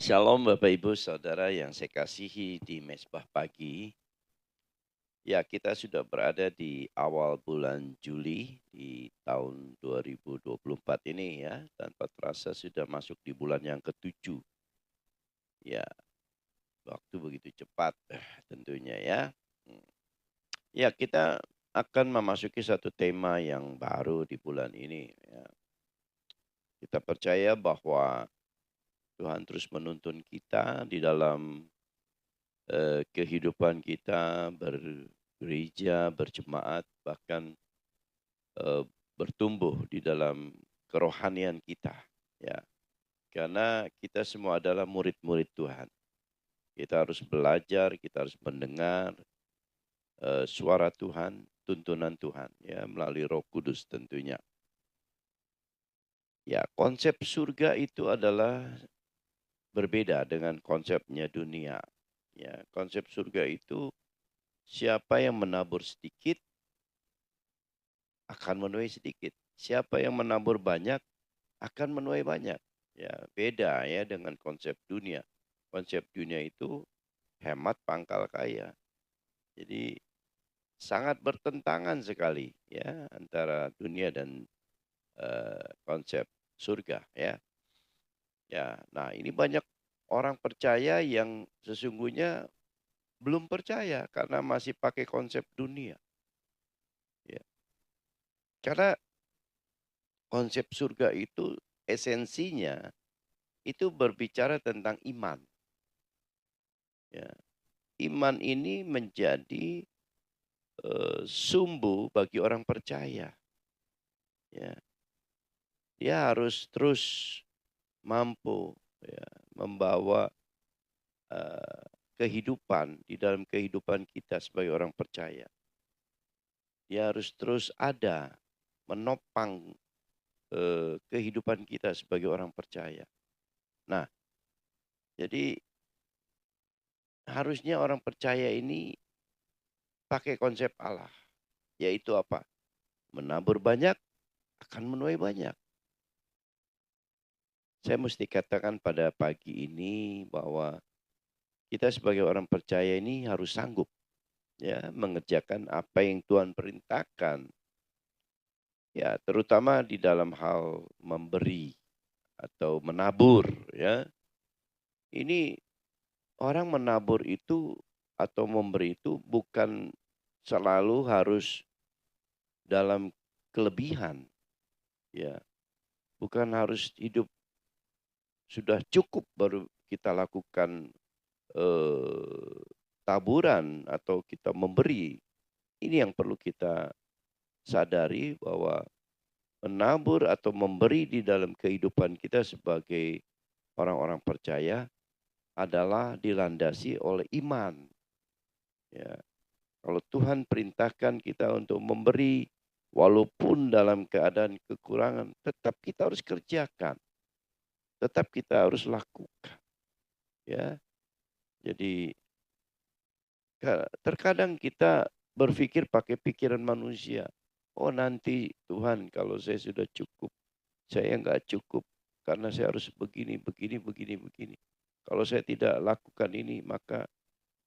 Shalom Bapak Ibu Saudara yang saya kasihi di Mezbah Pagi. Ya, kita sudah berada di awal bulan Juli di tahun 2024 ini ya. Tanpa terasa sudah masuk di bulan yang ketujuh. Ya, waktu begitu cepat tentunya ya. Hmm. Ya, kita akan memasuki satu tema yang baru di bulan ini ya. Kita percaya bahwa Tuhan terus menuntun kita di dalam kehidupan kita bergereja, berjemaat, bahkan eee, bertumbuh di dalam kerohanian kita, ya. Karena kita semua adalah murid-murid Tuhan. Kita harus belajar, kita harus mendengar, suara Tuhan, tuntunan Tuhan, ya, melalui Roh Kudus tentunya. Ya, konsep surga itu adalah berbeda dengan konsepnya dunia. Ya, konsep surga itu siapa yang menabur sedikit akan menuai sedikit. Siapa yang menabur banyak akan menuai banyak. Ya, beda ya dengan konsep dunia. Konsep dunia itu hemat pangkal kaya. Jadi sangat bertentangan sekali ya antara dunia dan konsep surga ya. Ya, nah ini banyak orang percaya yang sesungguhnya belum percaya karena masih pakai konsep dunia. Ya. Karena konsep surga itu esensinya itu berbicara tentang iman, ya. Iman ini menjadi, sumbu bagi orang percaya, ya. Dia harus terus mampu, ya, membawa, kehidupan di dalam kehidupan kita sebagai orang percaya. Dia harus terus ada, menopang, kehidupan kita sebagai orang percaya. Nah, jadi harusnya orang percaya ini pakai konsep Allah, yaitu apa? Menabur banyak akan menuai banyak. Saya mesti katakan pada pagi ini bahwa kita sebagai orang percaya ini harus sanggup ya mengerjakan apa yang Tuhan perintahkan. Ya, terutama di dalam hal memberi atau menabur ya. Ini orang menabur itu atau memberi itu bukan selalu harus dalam kelebihan ya. Bukan harus hidup sudah cukup baru kita lakukan taburan atau kita memberi. Ini yang perlu kita sadari bahwa menabur atau memberi di dalam kehidupan kita sebagai orang-orang percaya adalah dilandasi oleh iman. Ya, kalau Tuhan perintahkan kita untuk memberi, walaupun dalam keadaan kekurangan, tetap kita harus kerjakan, tetap kita harus lakukan. Ya, jadi terkadang kita berpikir pakai pikiran manusia. Oh nanti Tuhan kalau saya sudah cukup, saya nggak cukup karena saya harus begini, begini, begini, begini. Kalau saya tidak lakukan ini maka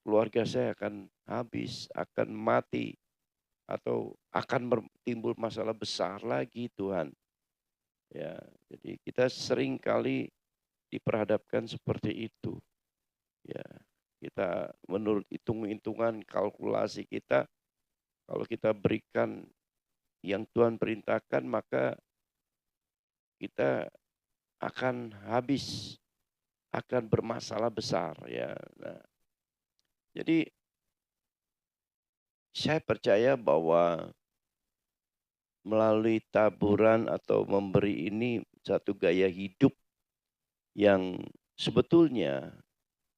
keluarga saya akan habis, akan mati, atau akan timbul masalah besar lagi Tuhan. Ya, jadi kita sering kali diperhadapkan seperti itu. Ya, kita menurut hitung-hitungan kalkulasi kita, kalau kita berikan yang Tuhan perintahkan maka kita akan habis, akan bermasalah besar ya. Nah, jadi saya percaya bahwa melalui taburan atau memberi ini satu gaya hidup yang sebetulnya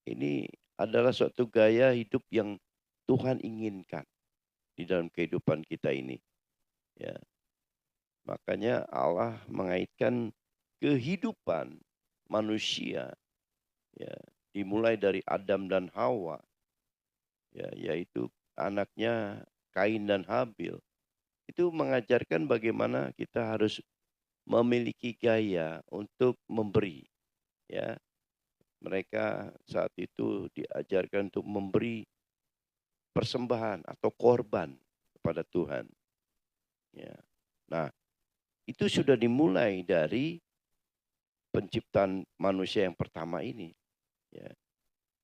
ini adalah suatu gaya hidup yang Tuhan inginkan di dalam kehidupan kita ini. Ya, makanya Allah mengaitkan kehidupan manusia ya dimulai dari Adam dan Hawa ya yaitu anaknya Kain dan Habil itu mengajarkan bagaimana kita harus memiliki gaya untuk memberi ya Mereka saat itu diajarkan untuk memberi persembahan atau korban kepada Tuhan. Ya. Nah, itu sudah dimulai dari penciptaan manusia yang pertama ini. Ya.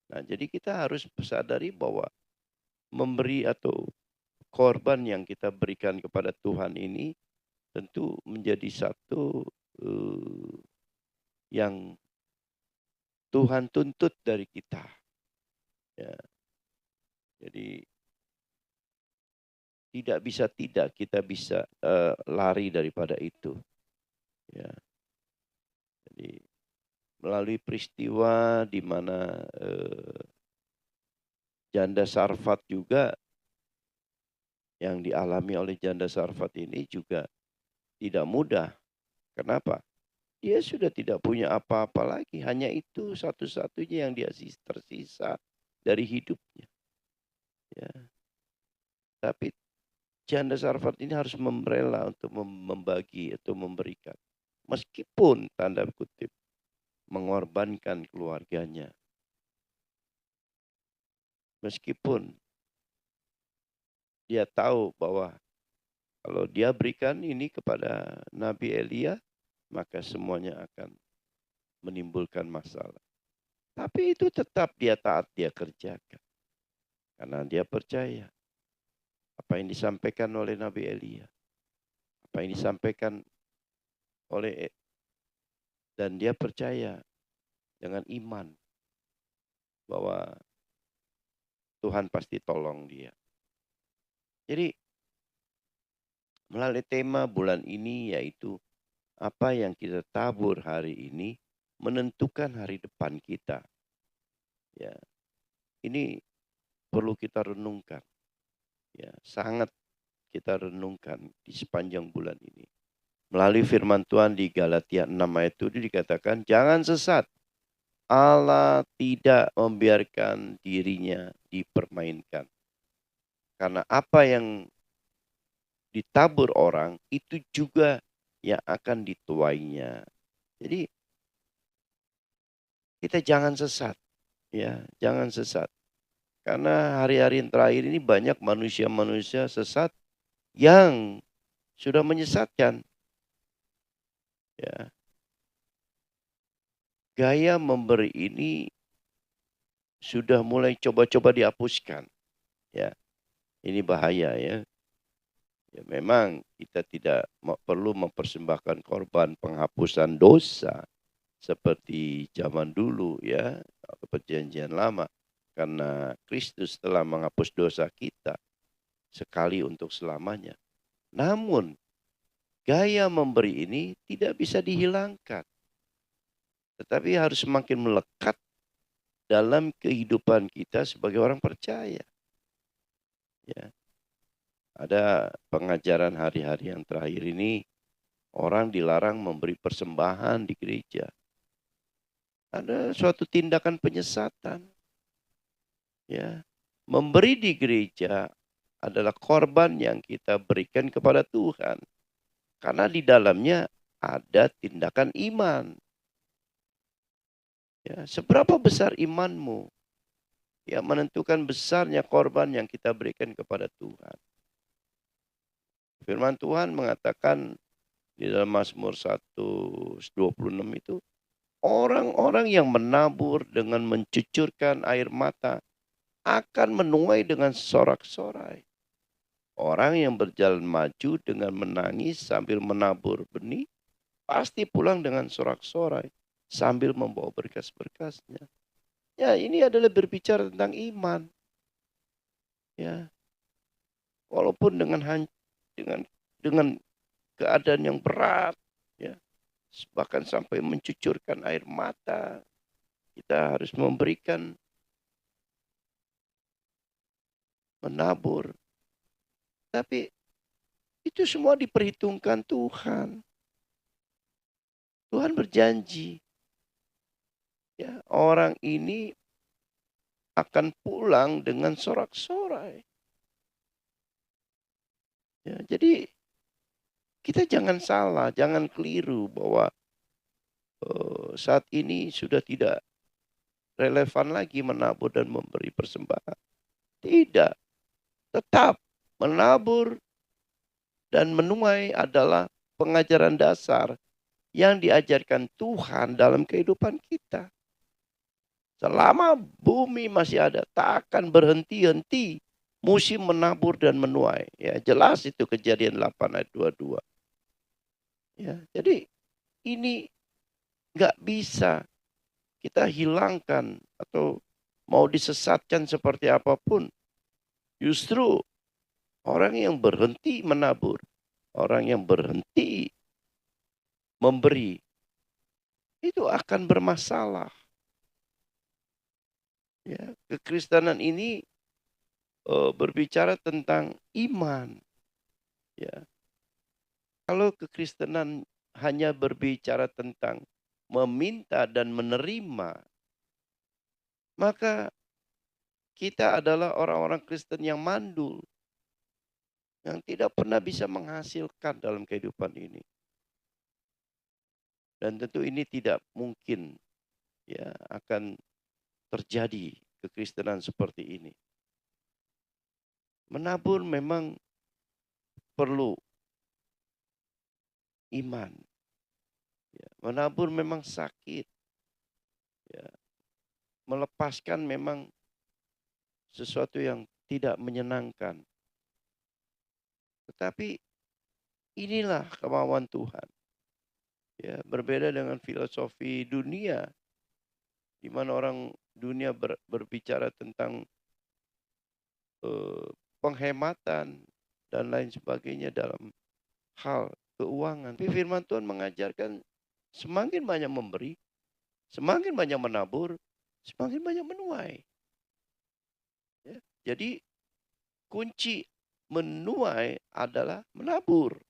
Nah, jadi kita harus sadari bahwa memberi atau korban yang kita berikan kepada Tuhan ini tentu menjadi satu yang Tuhan tuntut dari kita. Ya. Jadi tidak kita bisa lari daripada itu. Ya. Jadi melalui peristiwa di mana janda Sarfat juga yang dialami oleh janda Sarfat ini juga tidak mudah. Kenapa? Dia sudah tidak punya apa-apa lagi. Hanya itu satu-satunya yang dia tersisa dari hidupnya. Ya. Tapi janda Sarfat ini harus merela untuk membagi atau memberikan. Meskipun tanda kutip mengorbankan keluarganya. Meskipun dia tahu bahwa kalau dia berikan ini kepada Nabi Elia, maka semuanya akan menimbulkan masalah. Tapi itu tetap dia taat, dia kerjakan. Karena dia percaya apa yang disampaikan oleh Nabi Elia. Apa yang disampaikan oleh dan dia percaya dengan iman bahwa Tuhan pasti tolong dia. Jadi melalui tema bulan ini yaitu apa yang kita tabur hari ini menentukan hari depan kita. Ya, ini perlu kita renungkan. Ya, sangat kita renungkan di sepanjang bulan ini. Melalui firman Tuhan di Galatia 6 ayat 7 dikatakan, jangan sesat. Allah tidak membiarkan dirinya dipermainkan. Karena apa yang ditabur orang itu juga yang akan dituainya. Jadi kita jangan sesat. Ya, jangan sesat. Karena hari-hari yang terakhir ini banyak manusia-manusia sesat yang sudah menyesatkan. Ya. Gaya memberi ini sudah mulai coba-coba dihapuskan. Ya, ini bahaya ya. Ya memang kita tidak perlu mempersembahkan korban penghapusan dosa seperti zaman dulu ya, atau perjanjian lama. Karena Kristus telah menghapus dosa kita sekali untuk selamanya. Namun gaya memberi ini tidak bisa dihilangkan. Tetapi harus semakin melekat dalam kehidupan kita sebagai orang percaya. Ya. Ada pengajaran hari-hari yang terakhir ini, orang dilarang memberi persembahan di gereja. Ada suatu tindakan penyesatan. Ya. Memberi di gereja adalah korban yang kita berikan kepada Tuhan. Karena di dalamnya ada tindakan iman. Ya, seberapa besar imanmu? Ya, menentukan besarnya korban yang kita berikan kepada Tuhan. Firman Tuhan mengatakan di dalam Mazmur 126 itu, orang-orang yang menabur dengan mencucurkan air mata akan menuai dengan sorak-sorai. Orang yang berjalan maju dengan menangis sambil menabur benih, pasti pulang dengan sorak-sorai sambil membawa berkas-berkasnya. Ya, ini adalah berbicara tentang iman. Ya, walaupun dengan keadaan yang berat, ya, bahkan sampai mencucurkan air mata, kita harus memberikan, menabur. Tapi itu semua diperhitungkan Tuhan. Tuhan berjanji, ya, orang ini akan pulang dengan sorak-sorai. Ya, jadi kita jangan salah, jangan keliru bahwa saat ini sudah tidak relevan lagi menabur dan memberi persembahan. Tidak, tetap menabur dan menuai adalah pengajaran dasar yang diajarkan Tuhan dalam kehidupan kita. Selama bumi masih ada, tak akan berhenti-henti musim menabur dan menuai. Ya, jelas itu Kejadian 8 ayat 22. Ya, jadi ini nggak bisa kita hilangkan atau mau disesatkan seperti apapun. Justru orang yang berhenti menabur, orang yang berhenti memberi, itu akan bermasalah. Ya, kekristenan ini berbicara tentang iman. Ya, kalau kekristenan hanya berbicara tentang meminta dan menerima, maka kita adalah orang-orang Kristen yang mandul, yang tidak pernah bisa menghasilkan dalam kehidupan ini. Dan tentu ini tidak mungkin ya akan terjadi kekristenan seperti ini. Menabur memang perlu iman. Ya, menabur memang sakit. Ya, melepaskan memang sesuatu yang tidak menyenangkan. Tetapi inilah kemauan Tuhan. Ya, berbeda dengan filosofi dunia, di mana orang dunia berbicara tentang penghematan dan lain sebagainya dalam hal keuangan. Tapi firman Tuhan mengajarkan semakin banyak memberi, semakin banyak menabur, semakin banyak menuai. Ya, jadi kunci menuai adalah menabur.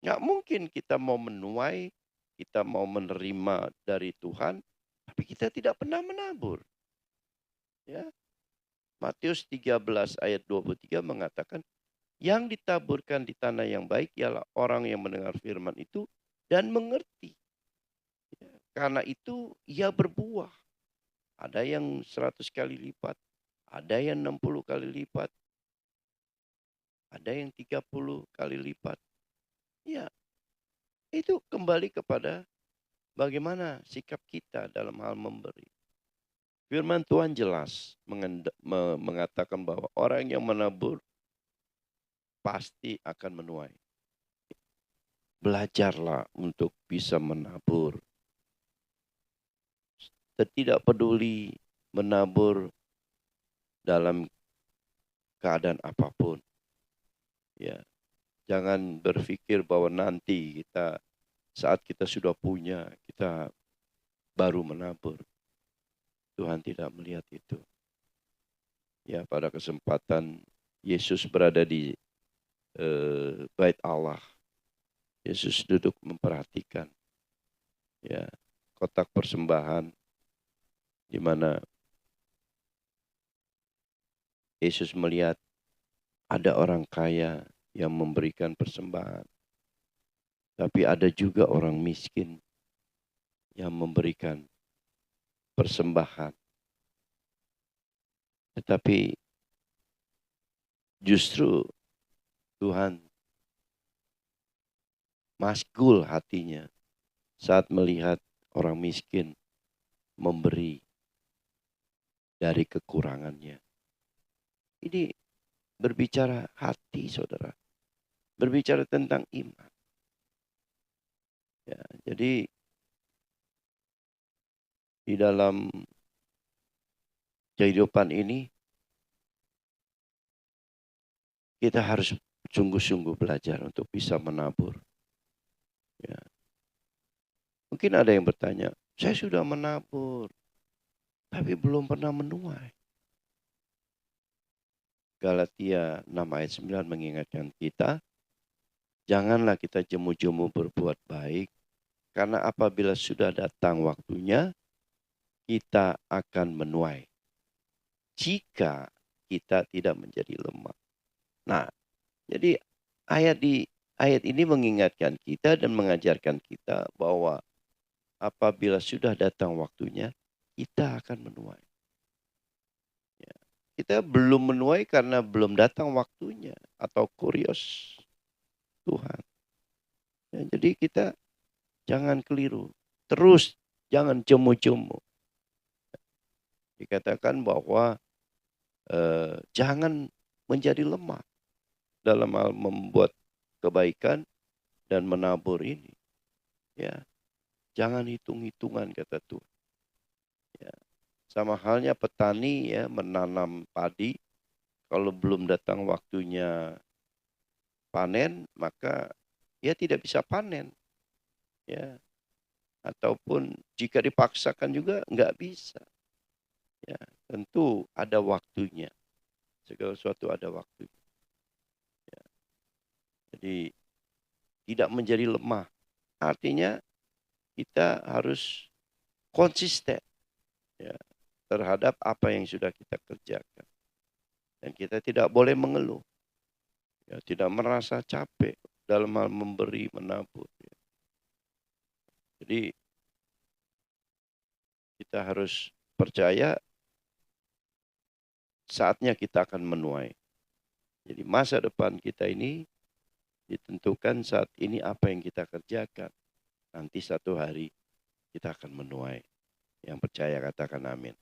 Nggak mungkin kita mau menuai, kita mau menerima dari Tuhan, tapi kita tidak pernah menabur. Ya. Matius 13 ayat 23 mengatakan, yang ditaburkan di tanah yang baik ialah orang yang mendengar firman itu dan mengerti. Ya. Karena itu ia berbuah. Ada yang 100 kali lipat, ada yang 60 kali lipat, ada yang 30 kali lipat. Ya, itu kembali kepada bagaimana sikap kita dalam hal memberi. Firman Tuhan jelas mengatakan bahwa orang yang menabur pasti akan menuai. Belajarlah untuk bisa menabur. Tidak peduli menabur dalam keadaan apapun. Ya, jangan berpikir bahwa nanti saat kita sudah punya, kita baru menabur. Tuhan tidak melihat itu. Ya, pada kesempatan Yesus berada di bait Allah, Yesus duduk memperhatikan ya kotak persembahan di mana Yesus melihat ada orang kaya yang memberikan persembahan. Tapi ada juga orang miskin yang memberikan persembahan. Tetapi justru Tuhan masgul hatinya saat melihat orang miskin memberi dari kekurangannya. Ini berbicara hati, saudara. Berbicara tentang iman. Ya, jadi di dalam kehidupan ini kita harus sungguh-sungguh belajar untuk bisa menabur. Ya. Mungkin ada yang bertanya, saya sudah menabur, tapi belum pernah menuai. Galatia 6 ayat 9 mengingatkan kita, janganlah kita jemu-jemu berbuat baik, karena apabila sudah datang waktunya, kita akan menuai. Jika kita tidak menjadi lemah. Nah, jadi ayat ini mengingatkan kita dan mengajarkan kita bahwa apabila sudah datang waktunya, kita akan menuai. Ya. Kita belum menuai karena belum datang waktunya atau kurios Tuhan. Ya, jadi kita jangan keliru. Terus jangan cemu-cemu. Dikatakan bahwa jangan menjadi lemah dalam hal membuat kebaikan dan menabur ini. Ya, jangan hitung-hitungan kata Tuhan. Ya. Sama halnya petani ya menanam padi, kalau belum datang waktunya panen, maka dia tidak bisa panen. Ya, ataupun jika dipaksakan juga nggak bisa. Ya, tentu ada waktunya. Segala sesuatu ada waktunya. Ya. Jadi tidak menjadi lemah. Artinya kita harus konsisten ya, terhadap apa yang sudah kita kerjakan. Dan kita tidak boleh mengeluh. Ya, tidak merasa capek dalam hal memberi, menabur. Ya. Jadi kita harus percaya saatnya kita akan menuai. Jadi masa depan kita ini ditentukan saat ini apa yang kita kerjakan. Nanti satu hari kita akan menuai. Yang percaya katakan amin.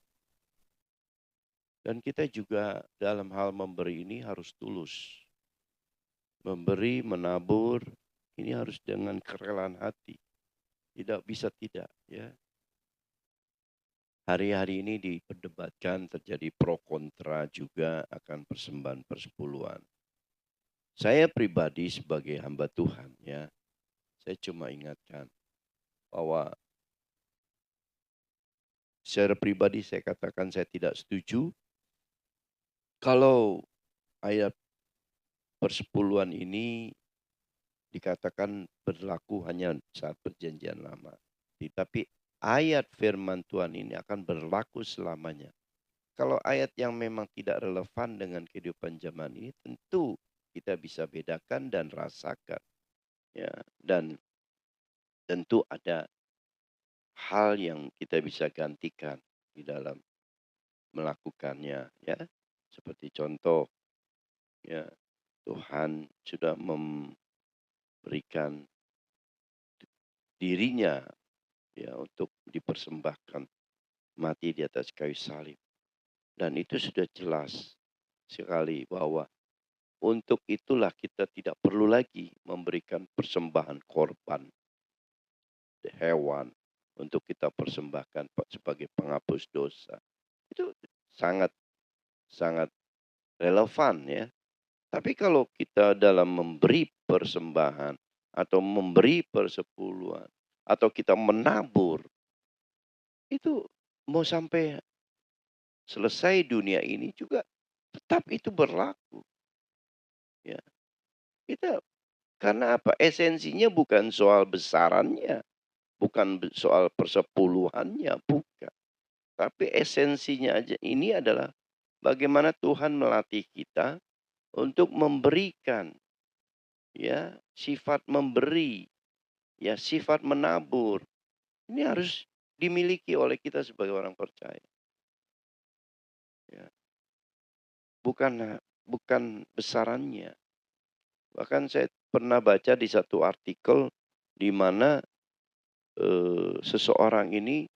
Dan kita juga dalam hal memberi ini harus tulus. Memberi, menabur, ini harus dengan kerelaan hati. Tidak bisa tidak ya. Hari-hari ini diperdebatkan terjadi pro kontra juga akan persembahan persepuluhan. Saya pribadi sebagai hamba Tuhan ya, saya cuma ingatkan bahwa secara pribadi saya katakan saya tidak setuju kalau ayat persepuluhan ini dikatakan berlaku hanya saat perjanjian lama. Tetapi ayat firman Tuhan ini akan berlaku selamanya. Kalau ayat yang memang tidak relevan dengan kehidupan zaman ini, tentu kita bisa bedakan dan rasakan. Ya, dan tentu ada hal yang kita bisa gantikan di dalam melakukannya. Ya, seperti contoh, ya Tuhan sudah memberikan dirinya ya untuk dipersembahkan mati di atas kayu salib. Dan itu sudah jelas sekali bahwa untuk itulah kita tidak perlu lagi memberikan persembahan korban hewan untuk kita persembahkan sebagai penghapus dosa. Itu sangat sangat relevan ya. Tapi kalau kita dalam memberi persembahan atau memberi persepuluhan atau kita menabur, itu mau sampai selesai dunia ini juga tetap itu berlaku. Ya, kita karena apa? Esensinya bukan soal besarannya, bukan soal persepuluhannya, bukan. Tapi esensinya aja ini adalah bagaimana Tuhan melatih kita untuk memberikan, ya, sifat memberi, ya, sifat menabur. Ini harus dimiliki oleh kita sebagai orang percaya. Ya. Bukan bukan besarannya. Bahkan saya pernah baca di satu artikel di mana seseorang ini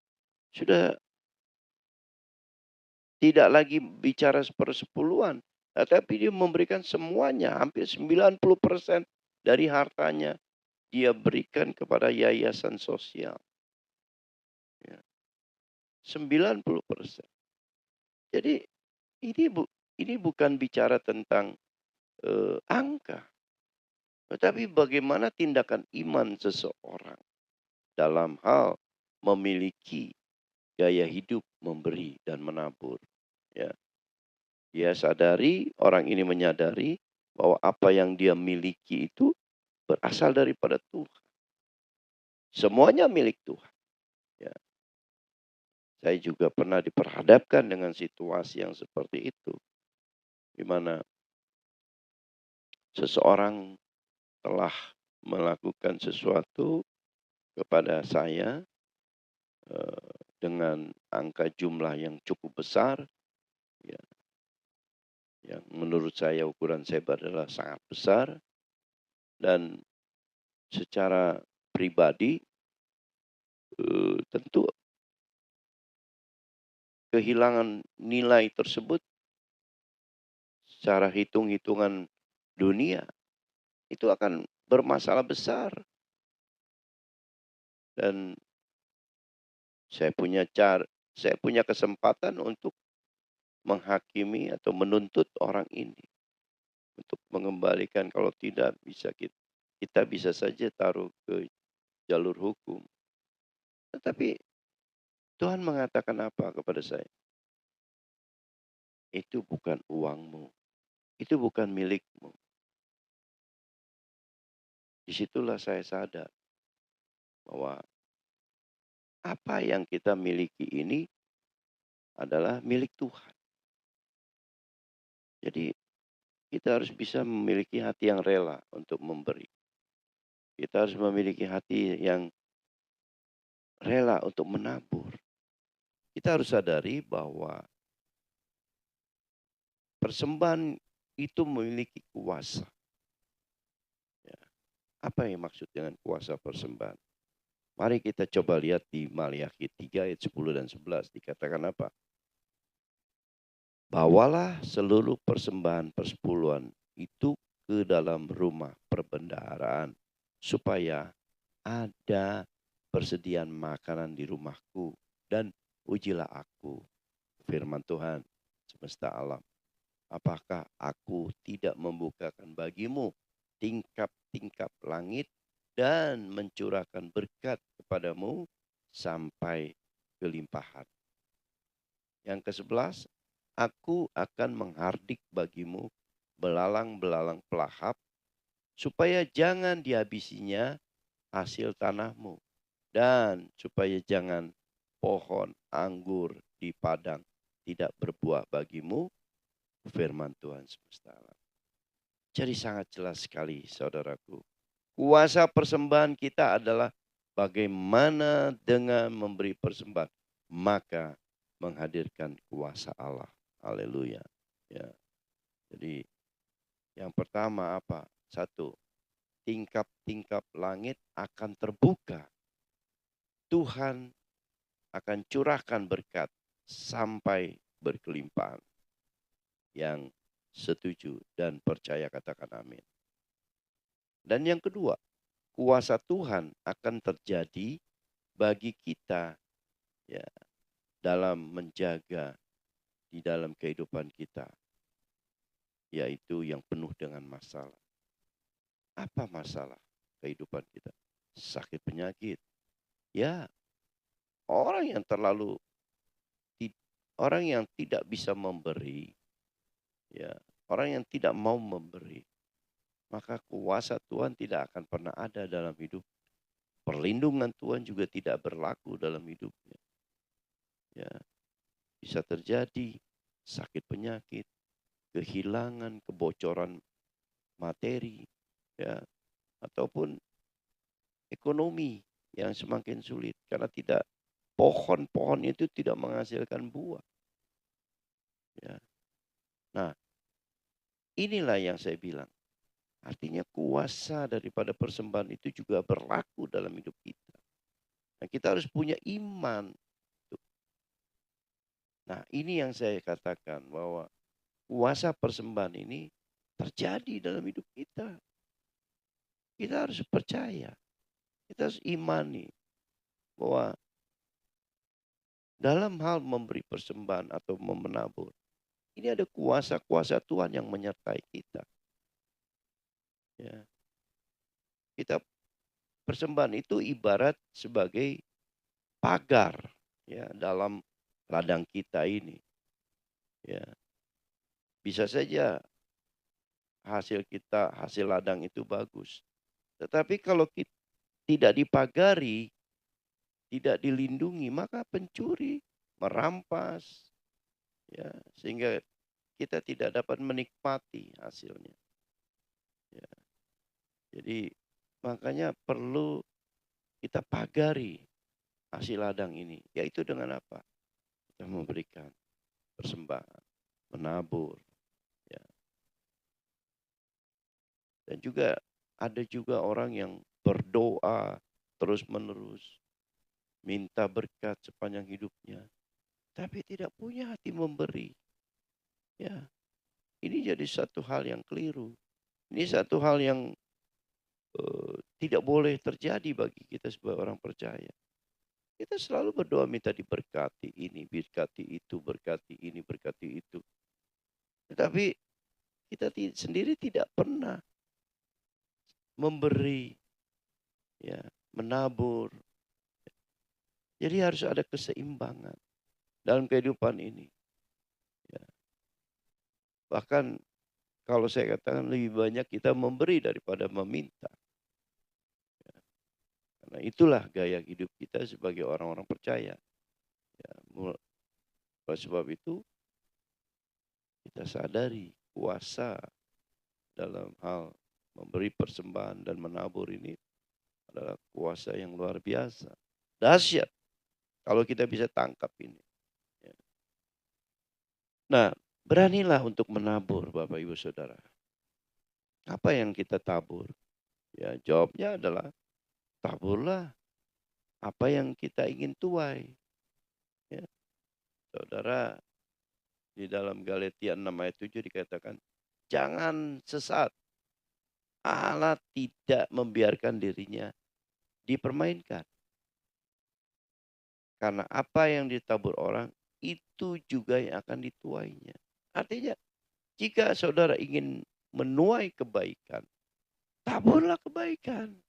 sudah tidak lagi bicara sepersepuluhan, tetapi dia memberikan semuanya, hampir 90% dari hartanya dia berikan kepada yayasan sosial. Ya, 90%. Jadi ini bukan bicara tentang angka, tetapi bagaimana tindakan iman seseorang dalam hal memiliki gaya hidup memberi dan menabur. Ya, dia sadari, orang ini menyadari bahwa apa yang dia miliki itu berasal daripada Tuhan. Semuanya milik Tuhan. Ya, saya juga pernah diperhadapkan dengan situasi yang seperti itu, di mana seseorang telah melakukan sesuatu kepada saya dengan angka jumlah yang cukup besar, ya, yang menurut saya ukuran sebar adalah sangat besar, dan secara pribadi, tentu kehilangan nilai tersebut secara hitung-hitungan dunia itu akan bermasalah besar. Dan saya punya saya punya kesempatan untuk menghakimi atau menuntut orang ini untuk mengembalikan, kalau tidak bisa kita bisa saja taruh ke jalur hukum. Tetapi Tuhan mengatakan apa kepada saya? Itu bukan uangmu, itu bukan milikmu. Disitulah saya sadar bahwa apa yang kita miliki ini adalah milik Tuhan. Jadi kita harus bisa memiliki hati yang rela untuk memberi. Kita harus memiliki hati yang rela untuk menabur. Kita harus sadari bahwa persembahan itu memiliki kuasa. Ya. Apa yang maksud dengan kuasa persembahan? Mari kita coba lihat di Maliakhi 3 ayat 10 dan 11. Dikatakan apa? Bawalah seluruh persembahan persepuluhan itu ke dalam rumah perbendaharaan, supaya ada persediaan makanan di rumahku, dan ujilah aku, firman Tuhan semesta alam. Apakah aku tidak membukakan bagimu tingkap-tingkap langit dan mencurahkan berkat kepadamu sampai kelimpahan. Yang ke-11, aku akan menghardik bagimu belalang-belalang pelahap, supaya jangan dihabisinya hasil tanahmu, dan supaya jangan pohon anggur di padang tidak berbuah bagimu, firman Tuhan semesta alam. Jadi sangat jelas sekali saudaraku. Kuasa persembahan kita adalah bagaimana dengan memberi persembahan, maka menghadirkan kuasa Allah. Haleluya. Ya. Jadi yang pertama apa? Satu, tingkap-tingkap langit akan terbuka. Tuhan akan curahkan berkat sampai berkelimpahan. Yang setuju dan percaya katakan amin. Dan yang kedua, kuasa Tuhan akan terjadi bagi kita, ya, dalam menjaga di dalam kehidupan kita, yaitu yang penuh dengan masalah. Apa masalah kehidupan kita? Sakit penyakit. Ya, orang yang orang yang tidak bisa memberi, ya, orang yang tidak mau memberi, maka kuasa Tuhan tidak akan pernah ada dalam hidup. Perlindungan Tuhan juga tidak berlaku dalam hidupnya. Ya, bisa terjadi sakit penyakit, kehilangan, kebocoran materi, ya, ataupun ekonomi yang semakin sulit karena pohon-pohon itu tidak menghasilkan buah. Ya. Nah, inilah yang saya bilang. Artinya kuasa daripada persembahan itu juga berlaku dalam hidup kita. Nah, kita harus punya iman. Nah, ini yang saya katakan bahwa kuasa persembahan ini terjadi dalam hidup kita. Kita harus percaya. Kita harus imani bahwa dalam hal memberi persembahan atau menabur, ini ada kuasa-kuasa Tuhan yang menyertai kita. Ya. Kita persembahan itu ibarat sebagai pagar, ya, dalam ladang kita ini. Ya. Bisa saja hasil ladang itu bagus. Tetapi kalau kita tidak dipagari, tidak dilindungi, maka pencuri merampas, ya, sehingga kita tidak dapat menikmati hasilnya. Ya. Jadi makanya perlu kita pagari hasil ladang ini? Yaitu dengan apa? Kita memberikan persembahan, menabur, ya. Dan juga ada juga orang yang berdoa terus-menerus, minta berkat sepanjang hidupnya, tapi tidak punya hati memberi. Ya, ini jadi satu hal yang keliru. Ini satu hal yang tidak boleh terjadi bagi kita sebagai orang percaya. Kita selalu berdoa minta diberkati ini, berkati itu, berkati ini, berkati itu. Tetapi kita sendiri tidak pernah memberi, ya, menabur. Jadi harus ada keseimbangan dalam kehidupan ini. Ya. Bahkan kalau saya katakan lebih banyak kita memberi daripada meminta. Ya. Karena itulah gaya hidup kita sebagai orang-orang percaya. Ya. Oleh sebab itu kita sadari kuasa dalam hal memberi persembahan dan menabur ini adalah kuasa yang luar biasa. Dahsyat kalau kita bisa tangkap ini. Ya. Nah, beranilah untuk menabur Bapak Ibu Saudara. Apa yang kita tabur? Ya, jawabnya adalah taburlah apa yang kita ingin tuai. Ya. Saudara, di dalam Galatia 6 ayat 7 dikatakan, jangan sesat. Allah tidak membiarkan dirinya dipermainkan. Karena apa yang ditabur orang, itu juga yang akan dituainya. Artinya, jika saudara ingin menuai kebaikan, taburlah kebaikan.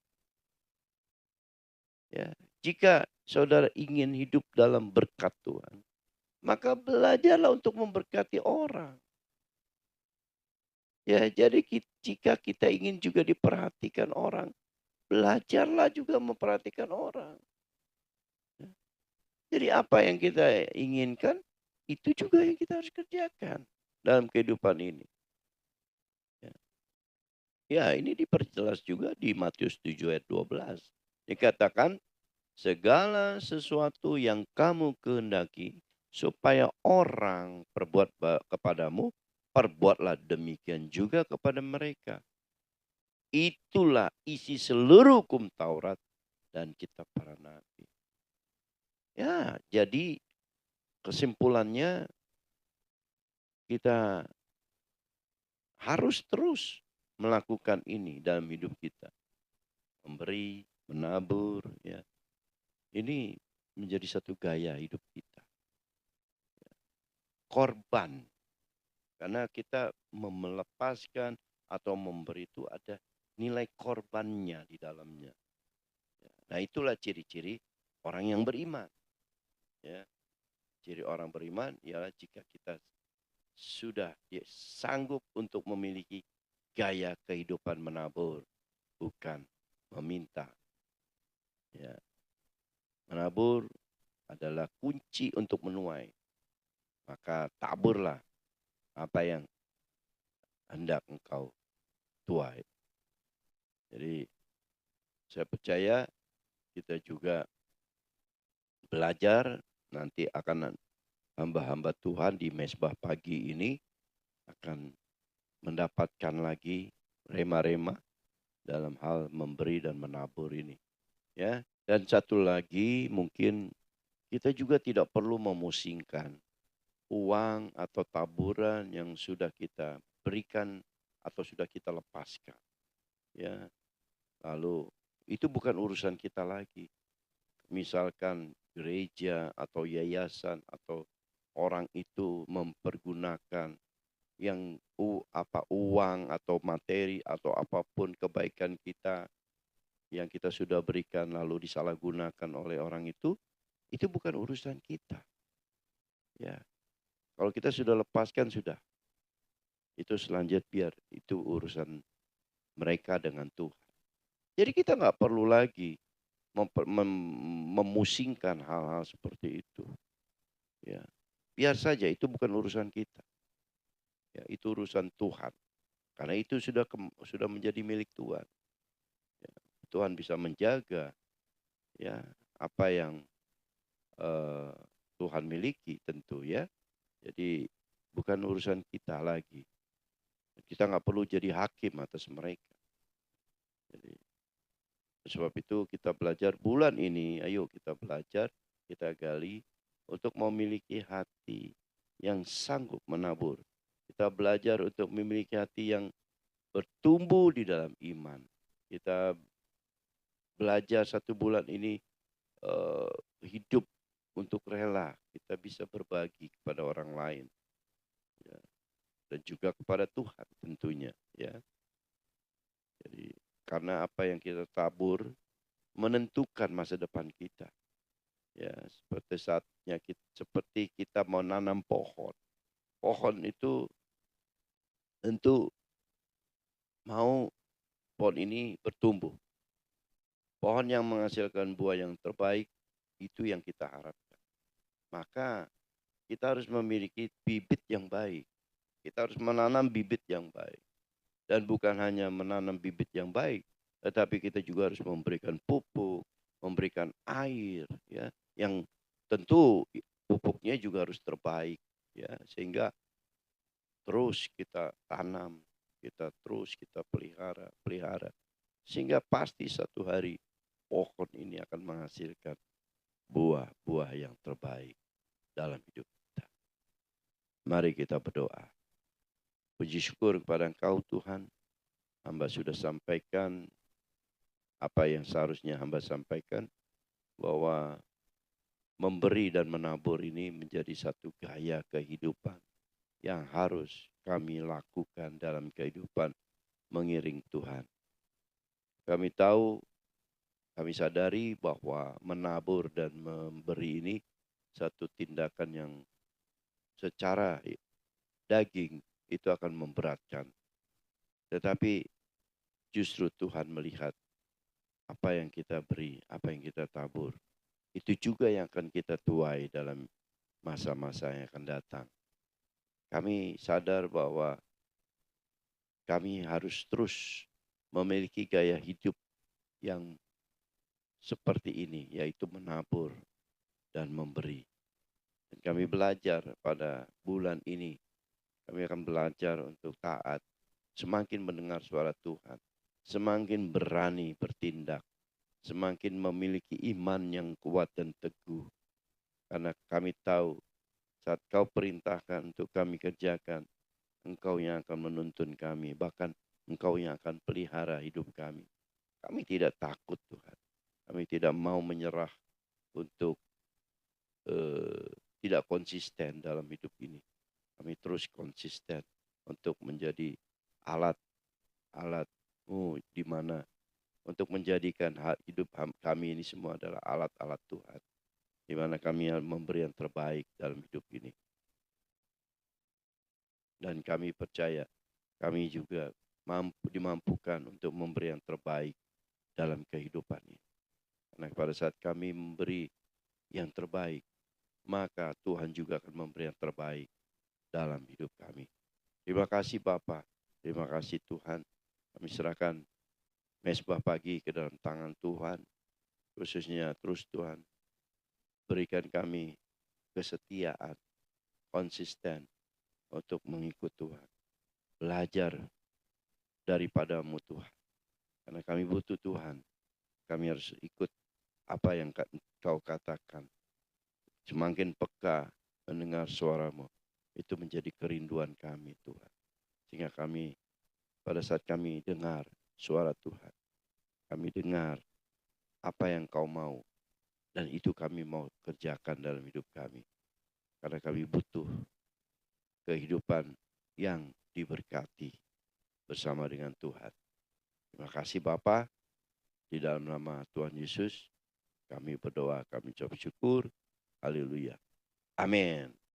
Ya, jika saudara ingin hidup dalam berkat Tuhan, maka belajarlah untuk memberkati orang. Ya, jadi jika kita ingin juga diperhatikan orang, belajarlah juga memperhatikan orang. Ya. Jadi apa yang kita inginkan, itu juga yang kita harus kerjakan dalam kehidupan ini. Ya, ya ini diperjelas juga di Matius 7 ayat 12. Dikatakan, segala sesuatu yang kamu kehendaki supaya orang perbuat kepadamu, perbuatlah demikian juga kepada mereka. Itulah isi seluruh hukum Taurat dan kitab para nabi. Ya, jadi kesimpulannya kita harus terus melakukan ini dalam hidup kita. Memberi, menabur, ya. Ini menjadi satu gaya hidup kita. Korban. Karena kita melepaskan atau memberi itu ada nilai korbannya di dalamnya. Nah, itulah ciri-ciri orang yang beriman. Ya. Ciri orang beriman ialah jika kita sudah sanggup untuk memiliki gaya kehidupan menabur, bukan meminta. Ya. Menabur adalah kunci untuk menuai. Maka taburlah apa yang hendak engkau tuai. Jadi saya percaya kita juga belajar nanti akan hamba-hamba Tuhan di mesbah pagi ini akan mendapatkan lagi rema-rema dalam hal memberi dan menabur ini. Ya. Dan satu lagi mungkin kita juga tidak perlu memusingkan uang atau taburan yang sudah kita berikan atau sudah kita lepaskan. Ya. Lalu itu bukan urusan kita lagi. Misalkan gereja atau yayasan atau orang itu mempergunakan yang uang atau materi atau apapun kebaikan kita yang kita sudah berikan lalu disalahgunakan oleh orang itu bukan urusan kita. Ya. Kalau kita sudah lepaskan sudah. Itu selanjutnya biar itu urusan mereka dengan Tuhan. Jadi kita nggak perlu lagi memusingkan hal-hal seperti itu. Ya, biar saja itu bukan urusan kita. Ya, itu urusan Tuhan. Karena itu sudah menjadi milik Tuhan. Ya, Tuhan bisa menjaga ya apa yang eh, Tuhan miliki tentu ya. Jadi bukan urusan kita lagi. Kita nggak perlu jadi hakim atas mereka. Jadi, sebab itu kita belajar bulan ini, ayo kita belajar, kita gali untuk memiliki hati yang sanggup menabur. Kita belajar untuk memiliki hati yang bertumbuh di dalam iman. Kita belajar 1 bulan ini eh, hidup untuk rela. Kita bisa berbagi kepada orang lain. Ya. Dan juga kepada Tuhan tentunya. Ya. Jadi karena apa yang kita tabur menentukan masa depan kita. Ya, seperti kita mau nanam pohon. Pohon itu tentu mau pohon ini bertumbuh. Pohon yang menghasilkan buah yang terbaik itu yang kita harapkan. Maka kita harus memiliki bibit yang baik. Kita harus menanam bibit yang baik. Dan bukan hanya menanam bibit yang baik, tetapi kita juga harus memberikan pupuk, memberikan air, ya, yang tentu pupuknya juga harus terbaik, ya, sehingga terus kita tanam, kita pelihara, sehingga pasti satu hari pohon ini akan menghasilkan buah-buah yang terbaik dalam hidup kita. Mari kita berdoa. Puji syukur kepada Engkau Tuhan, hamba sudah sampaikan apa yang seharusnya hamba sampaikan, bahwa memberi dan menabur ini menjadi satu gaya kehidupan yang harus kami lakukan dalam kehidupan mengiring Tuhan. Kami tahu, kami sadari bahwa menabur dan memberi ini satu tindakan yang secara daging itu akan memberatkan. Tetapi justru Tuhan melihat apa yang kita beri, apa yang kita tabur. Itu juga yang akan kita tuai dalam masa-masa yang akan datang. Kami sadar bahwa kami harus terus memiliki gaya hidup yang seperti ini, yaitu menabur dan memberi. Dan kami belajar pada bulan ini, kami akan belajar untuk taat, semakin mendengar suara Tuhan, semakin berani bertindak, semakin memiliki iman yang kuat dan teguh. Karena kami tahu saat kau perintahkan untuk kami kerjakan, Engkau yang akan menuntun kami, bahkan Engkau yang akan pelihara hidup kami. Kami tidak takut Tuhan. Kami tidak mau menyerah untuk tidak konsisten dalam hidup ini. Kami terus konsisten untuk menjadi alat-alat-Mu di mana untuk menjadikan hidup kami ini semua adalah alat-alat Tuhan. Di mana kami memberi yang terbaik dalam hidup ini. Dan kami percaya kami juga dimampukan untuk memberi yang terbaik dalam kehidupan ini. Karena pada saat kami memberi yang terbaik, maka Tuhan juga akan memberi yang terbaik dalam hidup kami. Terima kasih Bapa, terima kasih Tuhan. Kami serahkan mesbah pagi ke dalam tangan Tuhan. Khususnya terus Tuhan, berikan kami kesetiaan, konsisten untuk mengikut Tuhan. Belajar daripada-Mu Tuhan. Karena kami butuh Tuhan. Kami harus ikut apa yang Kau katakan. Semakin peka mendengar suara-Mu. Itu menjadi kerinduan kami Tuhan. Sehingga kami pada saat kami dengar suara Tuhan. Kami dengar apa yang Kau mau. Dan itu kami mau kerjakan dalam hidup kami. Karena kami butuh kehidupan yang diberkati bersama dengan Tuhan. Terima kasih Bapa. Di dalam nama Tuhan Yesus, kami berdoa, kami ucap syukur. Haleluya. Amin.